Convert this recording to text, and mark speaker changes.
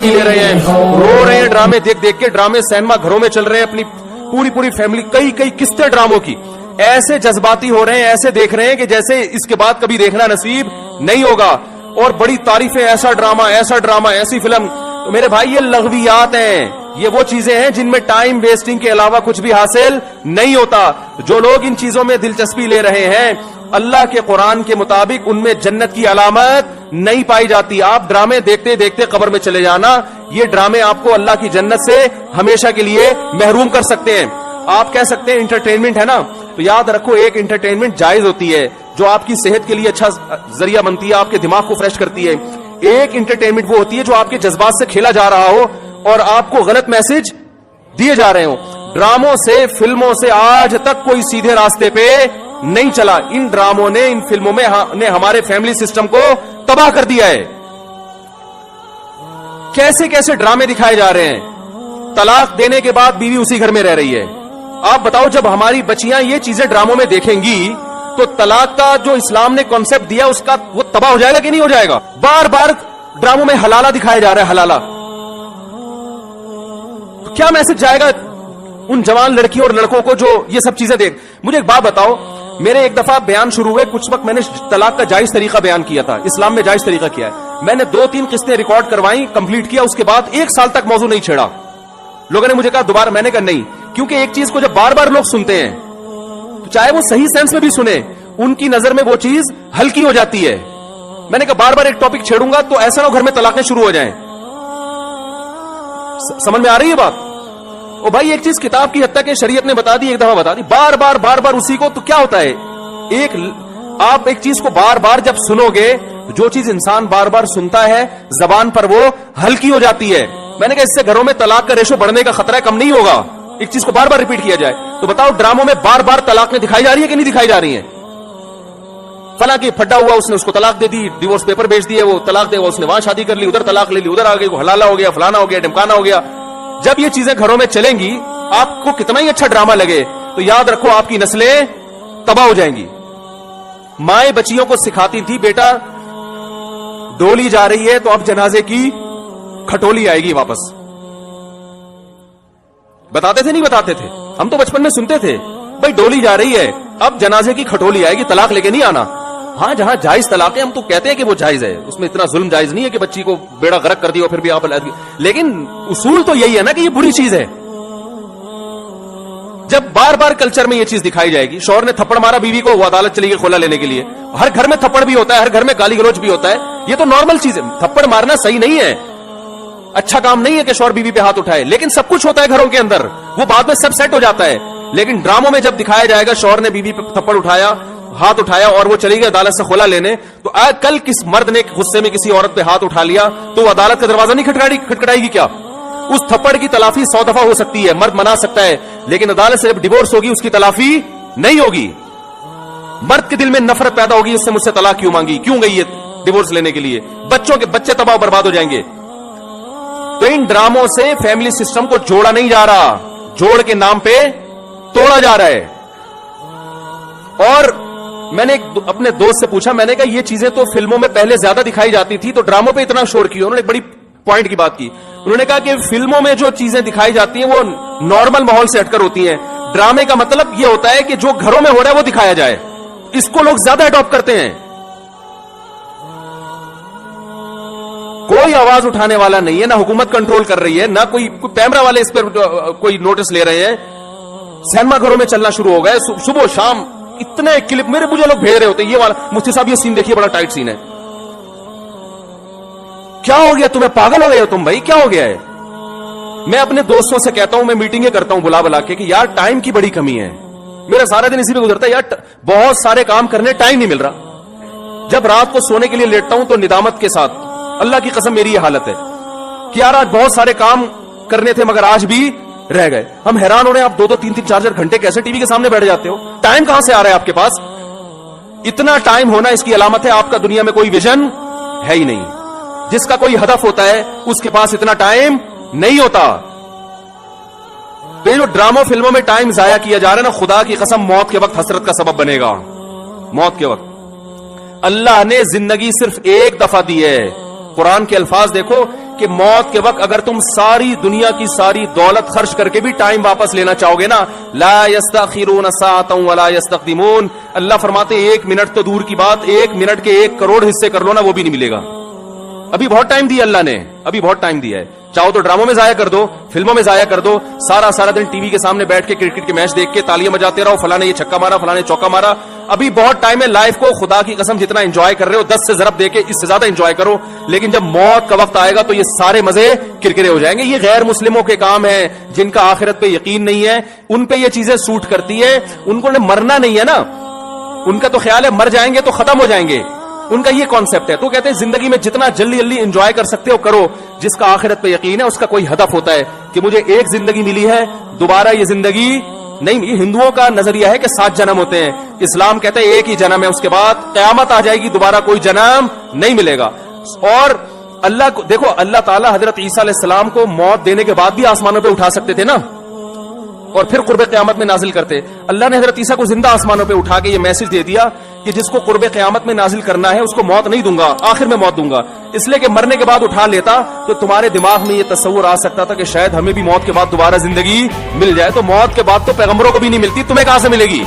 Speaker 1: دلچسپی لے رہے ہیں, رو رہے ہیں ڈرامے دیکھ دیکھ کے. ڈرامے سینما گھروں میں چل رہے ہیں, اپنی پوری فیملی, کئی قسطیں ڈراموں کی, ایسے جذباتی ہو رہے ہیں, ایسے دیکھ رہے ہیں کہ جیسے اس کے بعد کبھی دیکھنا نصیب نہیں ہوگا. اور بڑی تعریفیں, ایسا ڈرامہ, ایسی فلم. تو میرے بھائی یہ لغویات ہیں, یہ وہ چیزیں ہیں جن میں ٹائم ویسٹنگ کے علاوہ کچھ بھی حاصل نہیں ہوتا. جو لوگ ان چیزوں میں دلچسپی لے رہے ہیں, اللہ کے قرآن کے مطابق ان میں جنت کی علامت نہیں پائی جاتی. آپ ڈرامے دیکھتے دیکھتے قبر میں چلے جانا, یہ ڈرامے آپ کو اللہ کی جنت سے ہمیشہ کے لیے محروم کر سکتے ہیں. آپ کہہ سکتے ہیں انٹرٹینمنٹ ہے نا, تو یاد رکھو ایک انٹرٹینمنٹ جائز ہوتی ہے جو آپ کی صحت کے لیے اچھا ذریعہ بنتی ہے, آپ کے دماغ کو فریش کرتی ہے. ایک انٹرٹینمنٹ وہ ہوتی ہے جو آپ کے جذبات سے کھیلا جا رہا ہو اور آپ کو غلط میسج دیے جا رہے ہوں. ڈراموں سے, فلموں سے آج تک کوئی سیدھے راستے پہ نہیں چلا. ان ڈراموں نے, ان فلموں میں نے ہمارے فیملی سسٹم کو تباہ کر دیا ہے. کیسے کیسے ڈرامے دکھائے جا رہے ہیں. طلاق دینے کے بعد بیوی اسی گھر میں رہ رہی ہے. آپ بتاؤ, جب ہماری بچیاں یہ چیزیں ڈراموں میں دیکھیں گی تو طلاق کا جو اسلام نے کانسیپٹ دیا اس کا وہ تباہ ہو جائے گا کہ نہیں ہو جائے گا. بار بار ڈراموں میں حلالہ دکھایا جا رہا ہے, حلالہ. تو کیا میسج جائے گا ان جوان لڑکیوں اور لڑکوں کو جو یہ سب چیزیں دیکھ. مجھے ایک بات بتاؤ, میرے ایک دفعہ بیان شروع ہوئے, کچھ وقت میں نے طلاق کا جائز طریقہ بیان کیا تھا, اسلام میں جائز طریقہ کیا ہے. میں نے 2-3 قسطیں ریکارڈ کروائیں, کمپلیٹ کیا, اس کے بعد 1 سال تک موضوع نہیں چھیڑا. لوگوں نے مجھے کہا دوبارہ, میں نے کہا نہیں, کیونکہ ایک چیز کو جب بار بار لوگ سنتے ہیں تو چاہے وہ صحیح سینس میں بھی سنے, ان کی نظر میں وہ چیز ہلکی ہو جاتی ہے. میں نے کہا بار بار ایک ٹاپک چھیڑوں گا تو ایسا نہ گھر میں طلاقیں شروع ہو جائیں. سمجھ میں آ رہی ہے بات؟ او بھائی, ایک چیز کتاب کی حد تک شریعت نے بتا دی, ایک دفعہ بتا دی, بار بار اسی کو, تو کیا ہوتا ہے. آپ ایک چیز کو بار بار جب سنو گے, جو چیز انسان بار بار سنتا ہے زبان پر وہ ہلکی ہو جاتی ہے. میں نے کہا اس سے گھروں میں طلاق کا ریشو بڑھنے کا خطرہ کم نہیں ہوگا, ایک چیز کو بار بار ریپیٹ کیا جائے. تو بتاؤ, ڈراموں میں بار بار طلاقیں دکھائی جا رہی ہے کہ نہیں دکھائی جا رہی ہیں. فلاں کی پھڈا ہوا, اس نے اس کو طلاق دے دی, ڈیورس پیپر بھیج دیے, وہ طلاق دے, اس نے وہاں شادی کر لی, ادھر طلاق لے لی, ادھر آ گئی, وہ حلالہ ہو گیا, فلانا ہو گیا, ڈمکانا ہو گیا. جب یہ چیزیں گھروں میں چلیں گی, آپ کو کتنا ہی اچھا ڈرامہ لگے, تو یاد رکھو آپ کی نسلیں تباہ ہو جائیں گی. مائیں بچیوں کو سکھاتی تھی, بیٹا ڈولی جا رہی ہے تو اب جنازے کی کھٹولی آئے گی واپس. بتاتے تھے نہیں بتاتے تھے, ہم تو بچپن میں سنتے تھے, بھائی ڈولی جا رہی ہے اب جنازے کی کھٹولی آئے گی, طلاق لے کے نہیں آنا. ہاں, جہاں جائز طلاق ہے ہم تو کہتے ہیں کہ وہ جائز ہے, اس میں اتنا ظلم جائز نہیں ہے کہ بچی کو بیڑا غرق کر دیا پھر بھی آپ, لیکن اصول تو یہی ہے نا کہ یہ بری چیز ہے. جب بار بار کلچر میں یہ چیز دکھائی جائے گی, شوہر نے تھپڑ مارا بیوی کو, وہ عدالت چلی گئی خلا لینے کے لیے. ہر گھر میں تھپڑ بھی ہوتا ہے, ہر گھر میں گالی گلوچ بھی ہوتا ہے, یہ تو نارمل چیز ہے. تھپڑ مارنا صحیح نہیں ہے, اچھا کام نہیں ہے کہ شوہر بیوی پہ ہاتھ اٹھائے, لیکن سب کچھ ہوتا ہے گھروں کے اندر, وہ بعد میں سب سیٹ ہو جاتا ہے. لیکن ڈراموں میں جب دکھایا جائے گا شوہر نے بیوی پہ تھپڑ اٹھایا, ہاتھ اٹھایا اور وہ چلی گئی عدالت سے خلا لینے, تو کل کس مرد نے غصے میں کسی عورت پہ ہاتھ اٹھا لیا تو وہ عدالت کا دروازہ نہیں کھٹکھٹائے گی کیا؟ اس تھپڑ کی تلافی 100 دفعہ ہو سکتی ہے, مرد منا سکتا ہے, لیکن عدالت سے جب ڈیورس ہوگی اس کی تلافی نہیں ہوگی. مرد کے دل میں نفرت پیدا ہوگی, اس سے مجھ سے طلاق کیوں مانگی, کیوں گئی ہے ڈیورس لینے کے لیے, بچے تباہ برباد ہو جائیں گے. تو ان ڈراموں سے فیملی سسٹم کو جوڑا نہیں جا رہا, جوڑ کے نام پہ توڑا جا رہا ہے. اور میں نے اپنے دوست سے پوچھا, میں نے کہا یہ چیزیں تو فلموں میں پہلے زیادہ دکھائی جاتی تھی, تو ڈراموں پہ اتنا شور کیوں؟ انہوں نے ایک بڑی پوائنٹ کی بات کی. انہوں نے کہا کہ فلموں میں جو چیزیں دکھائی جاتی ہیں وہ نارمل ماحول سے ہٹ کر ہوتی ہیں, ڈرامے کا مطلب یہ ہوتا ہے کہ جو گھروں میں ہو رہا ہے وہ دکھایا جائے, اس کو لوگ زیادہ اڈاپٹ کرتے ہیں. کوئی آواز اٹھانے والا نہیں ہے, نہ حکومت کنٹرول کر رہی ہے, نہ کوئی کیمرہ والے اس پر کوئی نوٹس لے رہے ہیں. سینما گھروں میں چلنا شروع ہو گئے, صبح شام اتنے کلپ میرے مجھے لوگ بھیج رہے ہوتے ہیں, یہ والا مفتی صاحب یہ سین دیکھیے بڑا ٹائٹ سین ہے. کیا ہو گیا تمہیں, پاگل ہو گئے ہو تم بھائی, کیا ہو گیا ہے؟ میں اپنے دوستوں سے کہتا ہوں, میں میٹنگیں کرتا ہوں بلا کے کہ یار ٹائم کی بڑی کمی ہے, میرا سارا دن اسی پہ گزرتا ہے یار, بہت سارے کام کرنے ٹائم نہیں مل رہا. جب رات کو سونے کے لیے لیٹتا ہوں تو ندامت کے ساتھ, اللہ کی قسم میری یہ حالت ہے کہ یار آج بہت سارے کام کرنے تھے مگر آج بھی رہ گئے. ہم حیران ہو رہے ہیں, آپ 2-2, 3-3, 4 گھنٹے کیسے ٹی وی کے سامنے بیٹھ جاتے ہو؟ ٹائم کہاں سے آ رہا ہے آپ کے پاس؟ اتنا ٹائم ہونا اس کی علامت ہے آپ کا دنیا میں کوئی ویژن ہے ہی نہیں. جس کا کوئی ہدف ہوتا ہے اس کے پاس اتنا ٹائم نہیں ہوتا. تو یہ جو ڈراموں فلموں میں ٹائم ضائع کیا جا رہا ہے نا, خدا کی قسم موت کے وقت حسرت کا سبب بنے گا. موت کے وقت اللہ نے زندگی صرف ایک دفعہ دی ہے. قرآن کے الفاظ دیکھو, کہ موت کے وقت اگر تم ساری دنیا کی ساری دولت خرچ کر کے بھی ٹائم واپس لینا چاہو گے نا، لا یستاخرون ساعۃ ولا یستقدمون، اللہ فرماتے ہیں 1 منٹ تو دور کی بات، 1 منٹ کے 1 کروڑ حصے کر لو نا، وہ بھی نہیں ملے گا۔ ابھی بہت ٹائم دیا اللہ نے، ابھی بہت ٹائم دیا ہے، چاہو تو ڈراموں میں ضائع کر دو، فلموں میں ضائع کر دو، سارا دن ٹی وی کے سامنے بیٹھ کے کرکٹ کے میچ دیکھ کے تالیاں بجاتے رہو، فلاں نے یہ چھکا مارا، فلاں نے چوکا مارا۔ ابھی بہت ٹائم ہے، لائف کو خدا کی قسم جتنا انجوائے کر رہے ہو 10 سے ضرب دے کے اس سے زیادہ انجوائے کرو، لیکن جب موت کا وقت آئے گا تو یہ سارے مزے کرکرے ہو جائیں گے۔ یہ غیر مسلموں کے کام ہیں، جن کا آخرت پہ یقین نہیں ہے، ان پہ یہ چیزیں سوٹ کرتی ہے، ان کو مرنا نہیں ہے نا، ان کا تو خیال ہے مر جائیں گے تو ختم ہو جائیں گے، ان کا یہ کانسیپٹ ہے۔ تو کہتے ہیں زندگی میں جتنا جلدی انجوائے کر سکتے ہو کرو، جس کا آخرت پہ یقین ہے اس کا کوئی ہدف ہوتا ہے کہ مجھے ایک زندگی ملی ہے، دوبارہ یہ زندگی نہیں۔ یہ ہندوؤں کا نظریہ ہے کہ 7 جنم ہوتے ہیں، اسلام کہتے ہیں ایک ہی جنم ہے، اس کے بعد قیامت آ جائے گی، دوبارہ کوئی جنم نہیں ملے گا۔ اور اللہ کو دیکھو، اللہ تعالیٰ حضرت عیسیٰ علیہ السلام کو موت دینے کے بعد بھی آسمانوں پہ اٹھا سکتے تھے نا، اور پھر قرب قیامت میں نازل کرتے۔ اللہ نے حضرت عیسیٰ کو زندہ آسمانوں پہ اٹھا کے یہ میسج دے دیا کہ جس کو قرب قیامت میں نازل کرنا ہے اس کو موت نہیں دوں گا، آخر میں موت دوں گا، اس لیے کہ مرنے کے بعد اٹھا لیتا تو تمہارے دماغ میں یہ تصور آ سکتا تھا کہ شاید ہمیں بھی موت کے بعد دوبارہ زندگی مل جائے۔ تو موت کے بعد تو پیغمبروں کو بھی نہیں ملتی، تمہیں کہاں سے ملے گی؟